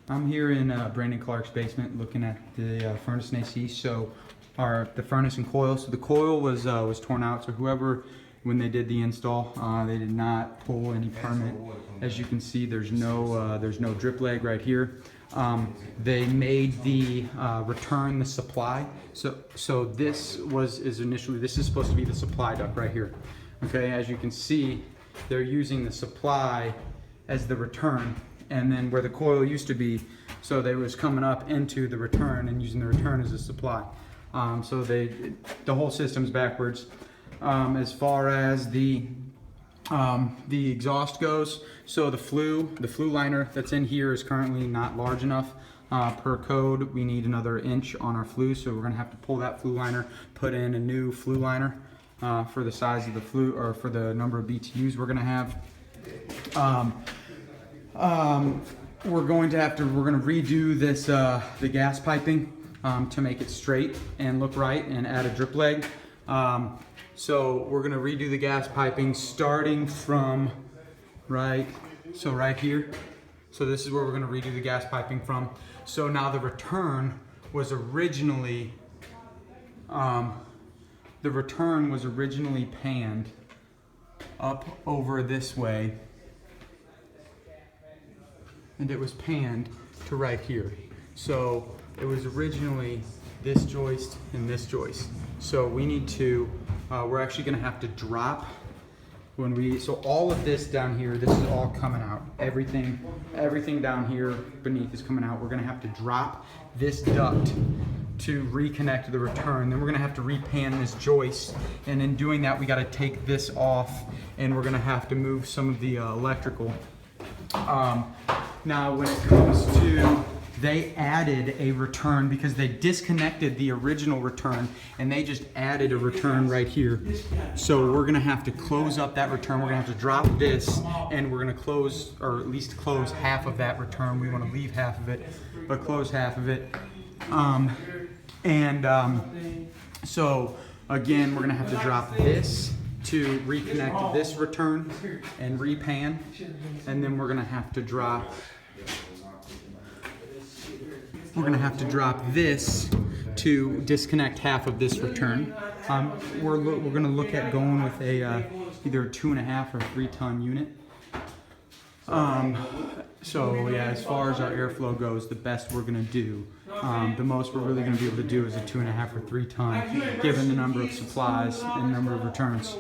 I'm here in Brandon Clark's basement looking at the furnace and AC. So the furnace and coil. So the coil was torn out. So whoever, when they did the install, they did not pull any permit. As you can see, there's no drip leg right here. They made the return the supply. So this is supposed to be the supply duct right here. Okay, as you can see, they're using the supply as the return, and then where the coil used to be, so they was coming up into the return and using the return as a supply. So the whole system's backwards. As far as the exhaust goes, so the flue liner that's in here is currently not large enough. Per code, we need another inch on our flue, so we're gonna have to pull that flue liner, put in a new flue liner for the size of the flue, or for the number of BTUs we're gonna have. We're gonna redo this the gas piping to make it straight and look right, and add a drip leg. So we're gonna redo the gas piping starting from right here. So this is where we're gonna redo the gas piping from. So now the return was originally panned up over this way, and it was panned to right here. So it was originally this joist and this joist. So we need to, we're actually gonna have to drop so all of this down here, this is all coming out. Everything down here beneath is coming out. We're gonna have to drop this duct to reconnect the return. Then we're gonna have to repan this joist. And in doing that, we gotta take this off, and we're gonna have to move some of the electrical. Now when it comes to, they added a return because they disconnected the original return, and they just added a return right here. So we're gonna have to close up that return. We're gonna have to drop this, and we're gonna close, or at least close half of that return. We wanna leave half of it, but close half of it. So again, we're gonna have to drop this to reconnect this return and repan, and then we're gonna have to drop this to disconnect half of this return. We're gonna look at going with a either a 2.5 or 3 ton unit. So yeah, as far as our airflow goes, the best we're gonna do, the most we're really gonna be able to do is a 2.5 or 3 ton, given the number of supplies and number of returns.